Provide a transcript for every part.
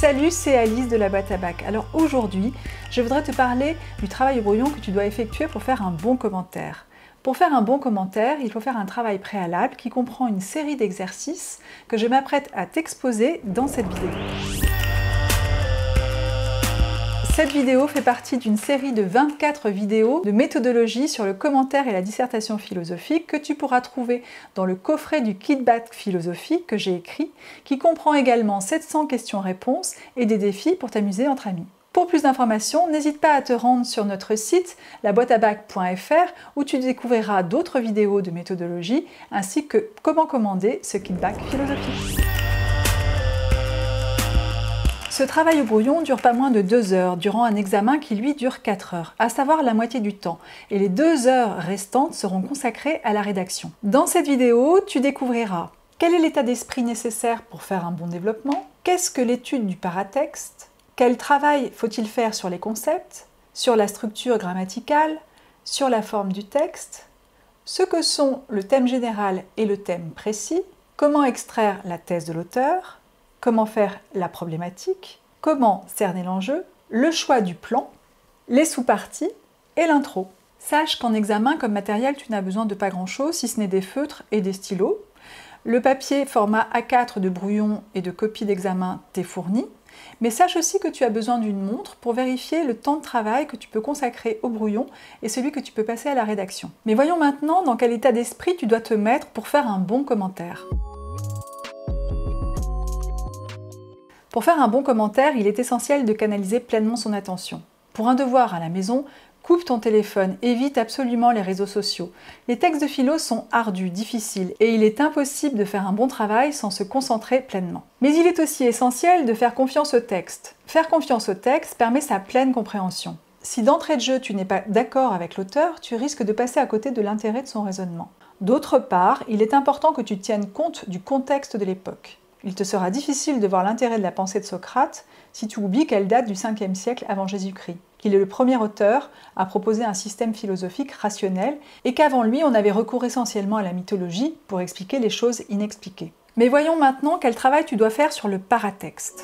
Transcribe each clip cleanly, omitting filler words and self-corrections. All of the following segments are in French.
Salut, c'est Alice de la boîte à bac. Alors aujourd'hui, je voudrais te parler du travail au brouillon que tu dois effectuer pour faire un bon commentaire. Pour faire un bon commentaire, il faut faire un travail préalable qui comprend une série d'exercices que je m'apprête à t'exposer dans cette vidéo. Cette vidéo fait partie d'une série de 24 vidéos de méthodologie sur le commentaire et la dissertation philosophique que tu pourras trouver dans le coffret du Kit Bac philosophique que j'ai écrit, qui comprend également 700 questions-réponses et des défis pour t'amuser entre amis. Pour plus d'informations, n'hésite pas à te rendre sur notre site laboiteabac.fr où tu découvriras d'autres vidéos de méthodologie ainsi que comment commander ce Kit Bac philosophique. Ce travail au brouillon dure pas moins de 2 heures, durant un examen qui lui dure 4 heures, à savoir la moitié du temps, et les 2 heures restantes seront consacrées à la rédaction. Dans cette vidéo, tu découvriras quel est l'état d'esprit nécessaire pour faire un bon développement, qu'est-ce que l'étude du paratexte, quel travail faut-il faire sur les concepts, sur la structure grammaticale, sur la forme du texte, ce que sont le thème général et le thème précis, comment extraire la thèse de l'auteur, comment faire la problématique, comment cerner l'enjeu, le choix du plan, les sous-parties et l'intro. Sache qu'en examen, comme matériel, tu n'as besoin de pas grand-chose, si ce n'est des feutres et des stylos. Le papier format A4 de brouillon et de copie d'examen t'est fourni, mais sache aussi que tu as besoin d'une montre pour vérifier le temps de travail que tu peux consacrer au brouillon et celui que tu peux passer à la rédaction. Mais voyons maintenant dans quel état d'esprit tu dois te mettre pour faire un bon commentaire. Pour faire un bon commentaire, il est essentiel de canaliser pleinement son attention. Pour un devoir à la maison, coupe ton téléphone, évite absolument les réseaux sociaux. Les textes de philo sont ardus, difficiles, et il est impossible de faire un bon travail sans se concentrer pleinement. Mais il est aussi essentiel de faire confiance au texte. Faire confiance au texte permet sa pleine compréhension. Si d'entrée de jeu tu n'es pas d'accord avec l'auteur, tu risques de passer à côté de l'intérêt de son raisonnement. D'autre part, il est important que tu tiennes compte du contexte de l'époque. Il te sera difficile de voir l'intérêt de la pensée de Socrate si tu oublies qu'elle date du 5e siècle avant Jésus-Christ, qu'il est le premier auteur à proposer un système philosophique rationnel et qu'avant lui on avait recours essentiellement à la mythologie pour expliquer les choses inexpliquées. Mais voyons maintenant quel travail tu dois faire sur le paratexte.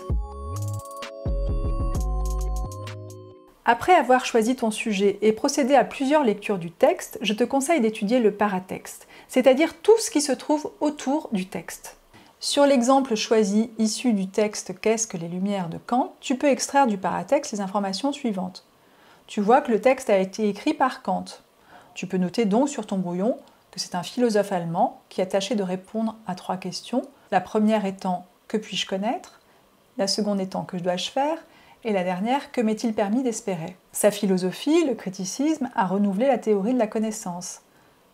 Après avoir choisi ton sujet et procédé à plusieurs lectures du texte, je te conseille d'étudier le paratexte, c'est-à-dire tout ce qui se trouve autour du texte. Sur l'exemple choisi issu du texte « Qu'est-ce que les Lumières » de Kant, tu peux extraire du paratexte les informations suivantes. Tu vois que le texte a été écrit par Kant. Tu peux noter donc sur ton brouillon que c'est un philosophe allemand qui a tâché de répondre à 3 questions. La première étant « Que puis-je connaître ?» La seconde étant « Que dois-je faire ?» Et la dernière « Que m'est-il permis d'espérer ?» Sa philosophie, le criticisme, a renouvelé la théorie de la connaissance.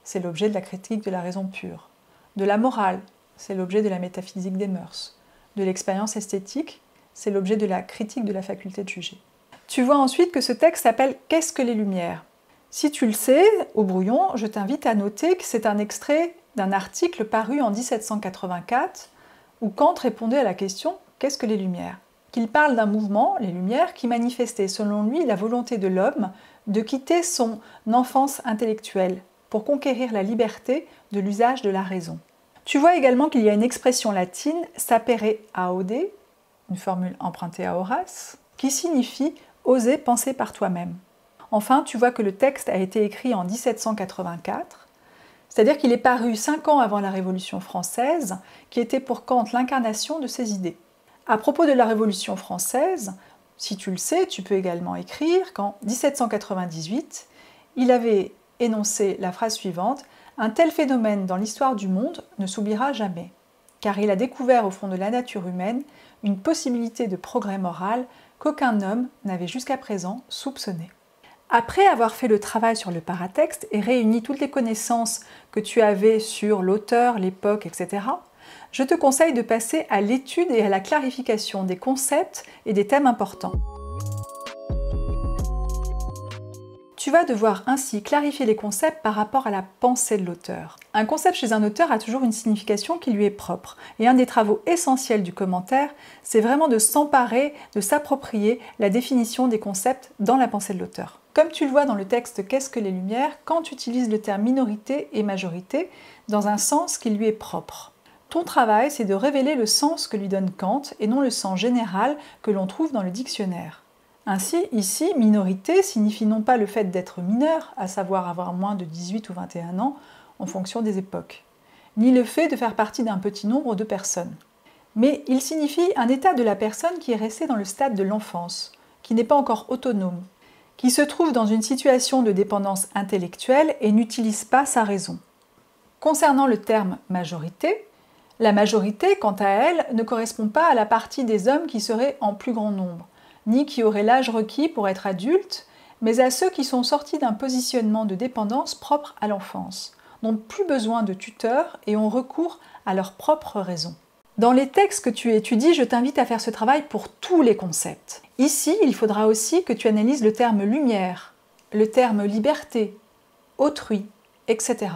C'est l'objet de la critique de la raison pure. De la morale, c'est l'objet de la métaphysique des mœurs. De l'expérience esthétique, c'est l'objet de la critique de la faculté de juger. Tu vois ensuite que ce texte s'appelle « Qu'est-ce que les Lumières ?» Si tu le sais, au brouillon, je t'invite à noter que c'est un extrait d'un article paru en 1784 où Kant répondait à la question « Qu'est-ce que les Lumières ?» Qu'il parle d'un mouvement, les Lumières, qui manifestait selon lui la volonté de l'homme de quitter son enfance intellectuelle pour conquérir la liberté de l'usage de la raison. Tu vois également qu'il y a une expression latine « sapere aude », une formule empruntée à Horace, qui signifie « oser penser par toi-même ». Enfin, tu vois que le texte a été écrit en 1784, c'est-à-dire qu'il est paru 5 ans avant la Révolution française, qui était pour Kant l'incarnation de ses idées. À propos de la Révolution française, si tu le sais, tu peux également écrire qu'en 1798, il avait énoncé la phrase suivante: « Un tel phénomène dans l'histoire du monde ne s'oubliera jamais, car il a découvert au fond de la nature humaine une possibilité de progrès moral qu'aucun homme n'avait jusqu'à présent soupçonné. » Après avoir fait le travail sur le paratexte et réuni toutes les connaissances que tu avais sur l'auteur, l'époque, etc., je te conseille de passer à l'étude et à la clarification des concepts et des thèmes importants. Tu vas devoir ainsi clarifier les concepts par rapport à la pensée de l'auteur. Un concept chez un auteur a toujours une signification qui lui est propre. Et un des travaux essentiels du commentaire, c'est vraiment de s'emparer, de s'approprier la définition des concepts dans la pensée de l'auteur. Comme tu le vois dans le texte « Qu'est-ce que les Lumières ?» Kant utilise le terme minorité et majorité dans un sens qui lui est propre. Ton travail, c'est de révéler le sens que lui donne Kant et non le sens général que l'on trouve dans le dictionnaire. Ainsi, ici, minorité signifie non pas le fait d'être mineur, à savoir avoir moins de 18 ou 21 ans, en fonction des époques, ni le fait de faire partie d'un petit nombre de personnes. Mais il signifie un état de la personne qui est resté dans le stade de l'enfance, qui n'est pas encore autonome, qui se trouve dans une situation de dépendance intellectuelle et n'utilise pas sa raison. Concernant le terme majorité, la majorité, quant à elle, ne correspond pas à la partie des hommes qui seraient en plus grand nombre, ni qui auraient l'âge requis pour être adultes, mais à ceux qui sont sortis d'un positionnement de dépendance propre à l'enfance, n'ont plus besoin de tuteurs et ont recours à leurs propres raisons. Dans les textes que tu étudies, je t'invite à faire ce travail pour tous les concepts. Ici, il faudra aussi que tu analyses le terme lumière, le terme liberté, autrui, etc.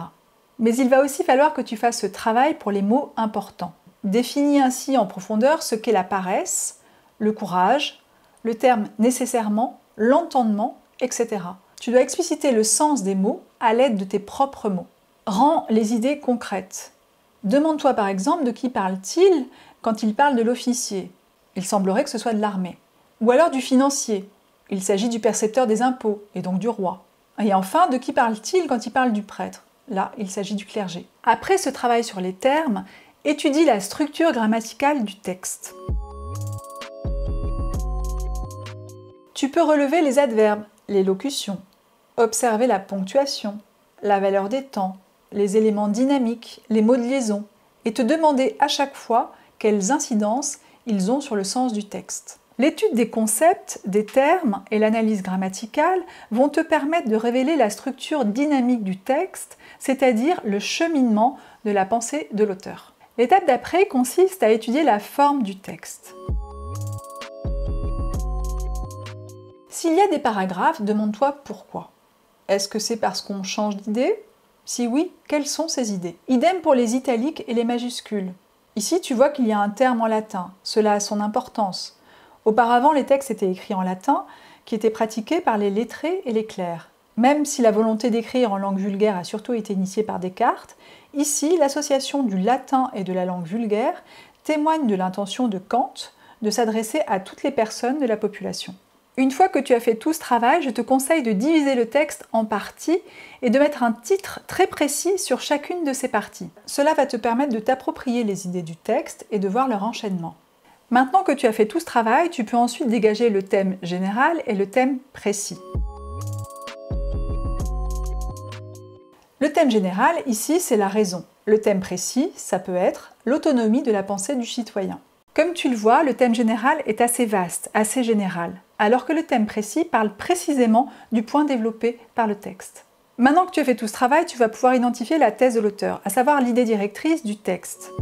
Mais il va aussi falloir que tu fasses ce travail pour les mots importants. Définis ainsi en profondeur ce qu'est la paresse, le courage, le terme nécessairement, l'entendement, etc. Tu dois expliciter le sens des mots à l'aide de tes propres mots. Rends les idées concrètes. Demande-toi par exemple de qui parle-t-il quand il parle de l'officier. Il semblerait que ce soit de l'armée. Ou alors du financier. Il s'agit du percepteur des impôts, et donc du roi. Et enfin, de qui parle-t-il quand il parle du prêtre? Là, il s'agit du clergé. Après ce travail sur les termes, étudie la structure grammaticale du texte. Tu peux relever les adverbes, les locutions, observer la ponctuation, la valeur des temps, les éléments dynamiques, les mots de liaison, et te demander à chaque fois quelles incidences ils ont sur le sens du texte. L'étude des concepts, des termes et l'analyse grammaticale vont te permettre de révéler la structure dynamique du texte, c'est-à-dire le cheminement de la pensée de l'auteur. L'étape d'après consiste à étudier la forme du texte. S'il y a des paragraphes, demande-toi pourquoi. Est-ce que c'est parce qu'on change d'idée? Si oui, quelles sont ces idées? Idem pour les italiques et les majuscules. Ici, tu vois qu'il y a un terme en latin. Cela a son importance. Auparavant, les textes étaient écrits en latin, qui était pratiqué par les lettrés et les clercs. Même si la volonté d'écrire en langue vulgaire a surtout été initiée par Descartes, ici, l'association du latin et de la langue vulgaire témoigne de l'intention de Kant de s'adresser à toutes les personnes de la population. Une fois que tu as fait tout ce travail, je te conseille de diviser le texte en parties et de mettre un titre très précis sur chacune de ces parties. Cela va te permettre de t'approprier les idées du texte et de voir leur enchaînement. Maintenant que tu as fait tout ce travail, tu peux ensuite dégager le thème général et le thème précis. Le thème général, ici, c'est la raison. Le thème précis, ça peut être l'autonomie de la pensée du citoyen. Comme tu le vois, le thème général est assez vaste, assez général, alors que le thème précis parle précisément du point développé par le texte. Maintenant que tu as fait tout ce travail, tu vas pouvoir identifier la thèse de l'auteur, à savoir l'idée directrice du texte.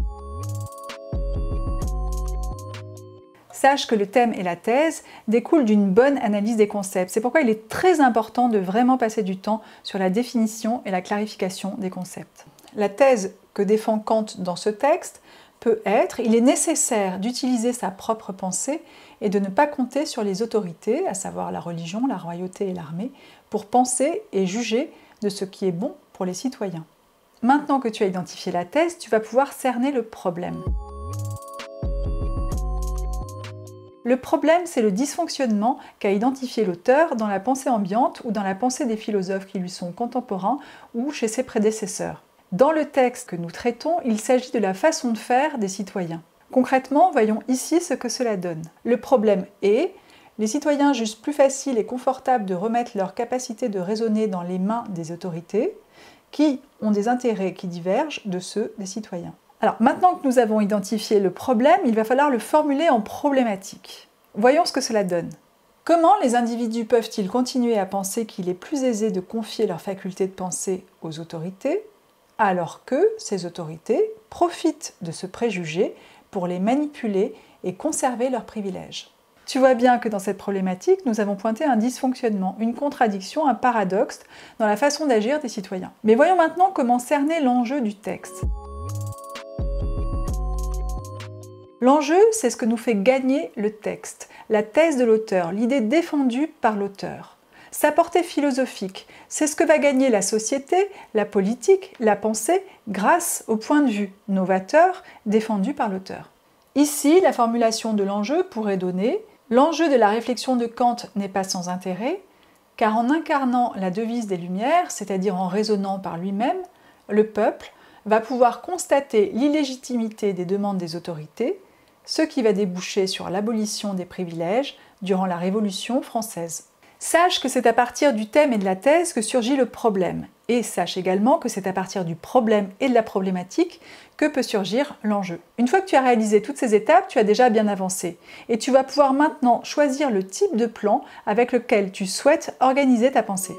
Sache que le thème et la thèse découlent d'une bonne analyse des concepts. C'est pourquoi il est très important de vraiment passer du temps sur la définition et la clarification des concepts. La thèse que défend Kant dans ce texte peut être: il est nécessaire d'utiliser sa propre pensée et de ne pas compter sur les autorités, à savoir la religion, la royauté et l'armée, pour penser et juger de ce qui est bon pour les citoyens. Maintenant que tu as identifié la thèse, tu vas pouvoir cerner le problème. Le problème, c'est le dysfonctionnement qu'a identifié l'auteur dans la pensée ambiante ou dans la pensée des philosophes qui lui sont contemporains ou chez ses prédécesseurs. Dans le texte que nous traitons, il s'agit de la façon de faire des citoyens. Concrètement, voyons ici ce que cela donne. Le problème est: les citoyens jugent plus facile et confortable de remettre leur capacité de raisonner dans les mains des autorités, qui ont des intérêts qui divergent de ceux des citoyens. Alors, maintenant que nous avons identifié le problème, il va falloir le formuler en problématique. Voyons ce que cela donne. Comment les individus peuvent-ils continuer à penser qu'il est plus aisé de confier leur faculté de penser aux autorités, alors que ces autorités profitent de ce préjugé pour les manipuler et conserver leurs privilèges? Tu vois bien que dans cette problématique, nous avons pointé un dysfonctionnement, une contradiction, un paradoxe dans la façon d'agir des citoyens. Mais voyons maintenant comment cerner l'enjeu du texte. L'enjeu, c'est ce que nous fait gagner le texte, la thèse de l'auteur, l'idée défendue par l'auteur. sa portée philosophique. C'est ce que va gagner la société, la politique, la pensée, grâce au point de vue novateur défendu par l'auteur. Ici, la formulation de l'enjeu pourrait donner « L'enjeu de la réflexion de Kant n'est pas sans intérêt, car en incarnant la devise des Lumières, c'est-à-dire en raisonnant par lui-même, le peuple va pouvoir constater l'illégitimité des demandes des autorités, ce qui va déboucher sur l'abolition des privilèges durant la Révolution française. » Sache que c'est à partir du thème et de la thèse que surgit le problème, et sache également que c'est à partir du problème et de la problématique que peut surgir l'enjeu. Une fois que tu as réalisé toutes ces étapes, tu as déjà bien avancé, et tu vas pouvoir maintenant choisir le type de plan avec lequel tu souhaites organiser ta pensée.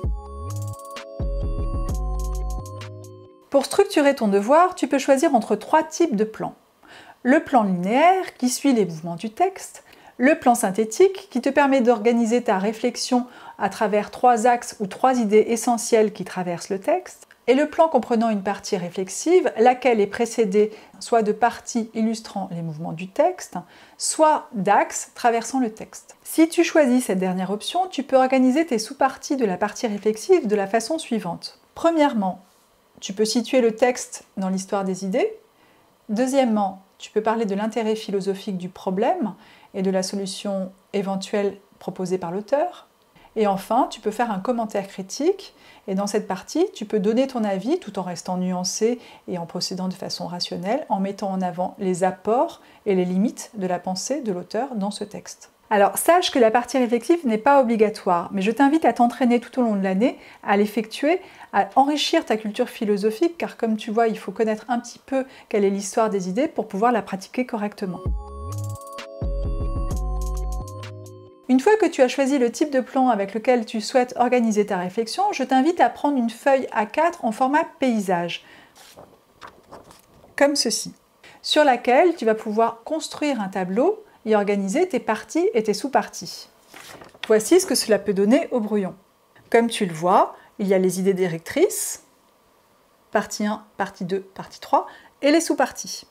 Pour structurer ton devoir, tu peux choisir entre 3 types de plans. Le plan linéaire, qui suit les mouvements du texte, le plan synthétique, qui te permet d'organiser ta réflexion à travers 3 axes ou 3 idées essentielles qui traversent le texte, et le plan comprenant une partie réflexive, laquelle est précédée soit de parties illustrant les mouvements du texte, soit d'axes traversant le texte. Si tu choisis cette dernière option, tu peux organiser tes sous-parties de la partie réflexive de la façon suivante. Premièrement, tu peux situer le texte dans l'histoire des idées. Deuxièmement, tu peux parler de l'intérêt philosophique du problème et de la solution éventuelle proposée par l'auteur. Et enfin, tu peux faire un commentaire critique, et dans cette partie, tu peux donner ton avis tout en restant nuancé et en procédant de façon rationnelle, en mettant en avant les apports et les limites de la pensée de l'auteur dans ce texte. Alors, sache que la partie réflexive n'est pas obligatoire, mais je t'invite à t'entraîner tout au long de l'année, à l'effectuer, à enrichir ta culture philosophique, car comme tu vois, il faut connaître un petit peu quelle est l'histoire des idées pour pouvoir la pratiquer correctement. Une fois que tu as choisi le type de plan avec lequel tu souhaites organiser ta réflexion, je t'invite à prendre une feuille A4 en format paysage, comme ceci, sur laquelle tu vas pouvoir construire un tableau et organiser tes parties et tes sous-parties. Voici ce que cela peut donner au brouillon. Comme tu le vois, il y a les idées directrices, partie 1, partie 2, partie 3, et les sous-parties.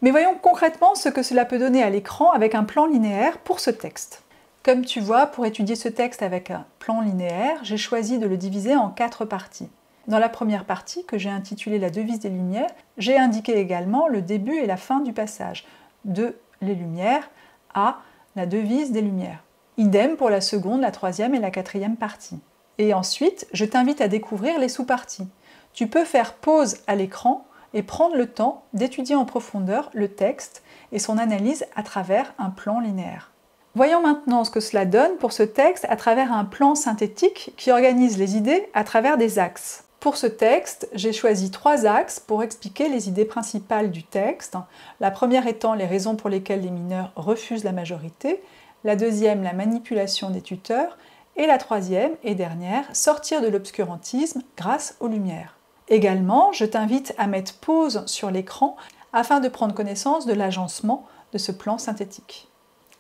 Mais voyons concrètement ce que cela peut donner à l'écran avec un plan linéaire pour ce texte. Comme tu vois, pour étudier ce texte avec un plan linéaire, j'ai choisi de le diviser en 4 parties. Dans la première partie, que j'ai intitulée La devise des Lumières, j'ai indiqué également le début et la fin du passage, de les Lumières à la devise des Lumières. Idem pour la seconde, la troisième et la quatrième partie. Et ensuite, je t'invite à découvrir les sous-parties. Tu peux faire pause à l'écran et prendre le temps d'étudier en profondeur le texte et son analyse à travers un plan linéaire. Voyons maintenant ce que cela donne pour ce texte à travers un plan synthétique qui organise les idées à travers des axes. Pour ce texte, j'ai choisi 3 axes pour expliquer les idées principales du texte. La première étant les raisons pour lesquelles les mineurs refusent la majorité, la deuxième, la manipulation des tuteurs, et la troisième et dernière, sortir de l'obscurantisme grâce aux lumières. Également, je t'invite à mettre pause sur l'écran afin de prendre connaissance de l'agencement de ce plan synthétique.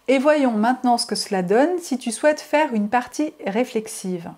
Et voyons maintenant ce que cela donne si tu souhaites faire une partie réflexive.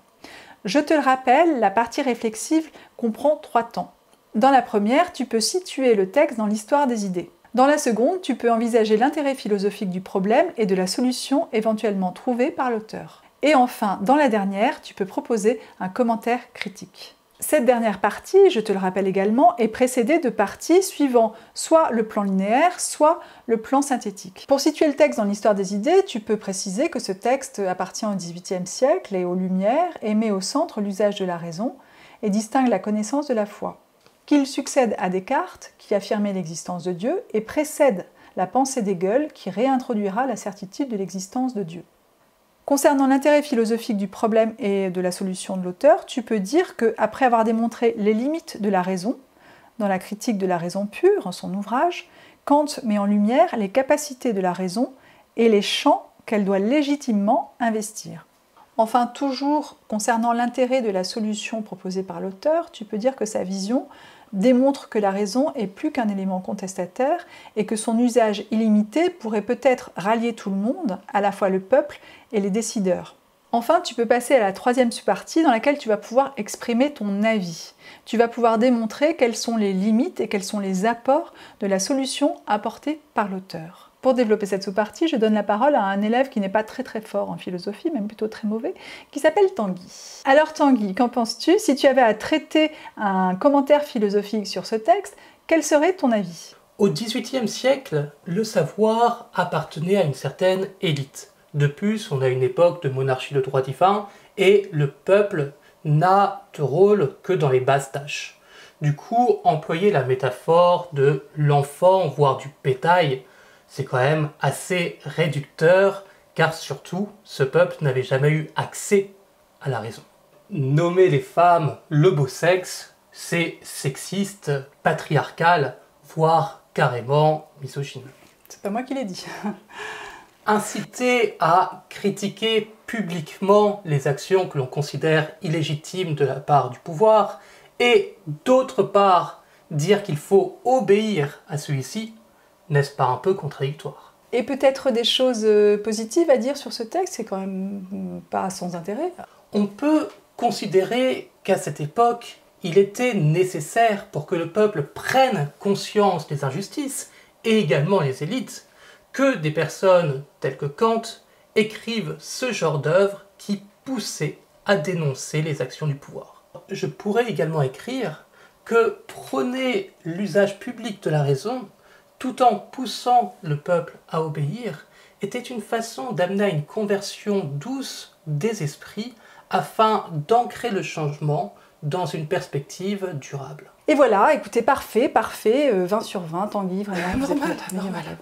Je te le rappelle, la partie réflexive comprend 3 temps. Dans la première, tu peux situer le texte dans l'histoire des idées. Dans la seconde, tu peux envisager l'intérêt philosophique du problème et de la solution éventuellement trouvée par l'auteur. Et enfin, dans la dernière, tu peux proposer un commentaire critique. Cette dernière partie, je te le rappelle également, est précédée de parties suivant soit le plan linéaire, soit le plan synthétique. Pour situer le texte dans l'histoire des idées, tu peux préciser que ce texte appartient au XVIIIe siècle et aux Lumières et met au centre l'usage de la raison et distingue la connaissance de la foi. Qu'il succède à Descartes, qui affirmait l'existence de Dieu, et précède la pensée d'Hegel, qui réintroduira la certitude de l'existence de Dieu. Concernant l'intérêt philosophique du problème et de la solution de l'auteur, tu peux dire qu'après avoir démontré les limites de la raison, dans la critique de la raison pure, en son ouvrage, Kant met en lumière les capacités de la raison et les champs qu'elle doit légitimement investir. Enfin, toujours concernant l'intérêt de la solution proposée par l'auteur, tu peux dire que sa vision démontre que la raison est plus qu'un élément contestataire et que son usage illimité pourrait peut-être rallier tout le monde, à la fois le peuple et les décideurs. Enfin, tu peux passer à la troisième sous-partie dans laquelle tu vas pouvoir exprimer ton avis. Tu vas pouvoir démontrer quelles sont les limites et quels sont les apports de la solution apportée par l'auteur. Pour développer cette sous-partie, je donne la parole à un élève qui n'est pas très fort en philosophie, même plutôt très mauvais, qui s'appelle Tanguy. Alors Tanguy, qu'en penses-tu? Si tu avais à traiter un commentaire philosophique sur ce texte, quel serait ton avis? Au XVIIIe siècle, le savoir appartenait à une certaine élite. De plus, on a une époque de monarchie de droit divin et le peuple n'a de rôle que dans les basses tâches. Du coup, employer la métaphore de l'enfant, voire du bétail, c'est quand même assez réducteur, car surtout, ce peuple n'avait jamais eu accès à la raison. Nommer les femmes le beau sexe, c'est sexiste, patriarcal, voire carrément misogyne. C'est pas moi qui l'ai dit. Inciter à critiquer publiquement les actions que l'on considère illégitimes de la part du pouvoir, et d'autre part, dire qu'il faut obéir à celui-ci, n'est-ce pas un peu contradictoire? Et peut-être des choses positives à dire sur ce texte, c'est quand même pas sans intérêt. On peut considérer qu'à cette époque, il était nécessaire pour que le peuple prenne conscience des injustices, et également les élites, que des personnes telles que Kant écrivent ce genre d'œuvre qui poussait à dénoncer les actions du pouvoir. Je pourrais également écrire que prôner l'usage public de la raison, tout en poussant le peuple à obéir, était une façon d'amener à une conversion douce des esprits afin d'ancrer le changement dans une perspective durable. Et voilà, écoutez, parfait, 20 sur 20, Tanguy, vraiment, vous êtes notre meilleur élève.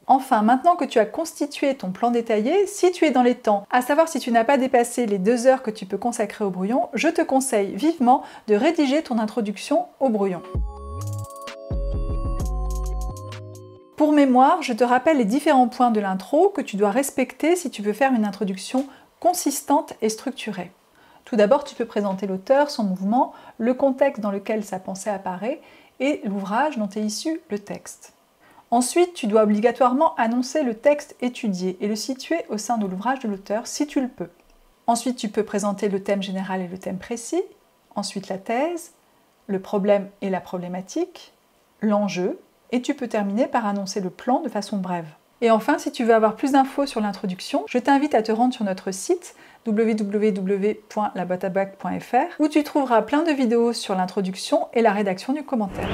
Enfin, maintenant que tu as constitué ton plan détaillé, si tu es dans les temps, à savoir si tu n'as pas dépassé les 2 heures que tu peux consacrer au brouillon, je te conseille vivement de rédiger ton introduction au brouillon. Pour mémoire, je te rappelle les différents points de l'intro que tu dois respecter si tu veux faire une introduction consistante et structurée. Tout d'abord, tu peux présenter l'auteur, son mouvement, le contexte dans lequel sa pensée apparaît et l'ouvrage dont est issu le texte. Ensuite, tu dois obligatoirement annoncer le texte étudié et le situer au sein de l'ouvrage de l'auteur si tu le peux. Ensuite, tu peux présenter le thème général et le thème précis, ensuite la thèse, le problème et la problématique, l'enjeu, et tu peux terminer par annoncer le plan de façon brève. Et enfin, si tu veux avoir plus d'infos sur l'introduction, je t'invite à te rendre sur notre site www.laboiteabac.fr où tu trouveras plein de vidéos sur l'introduction et la rédaction du commentaire.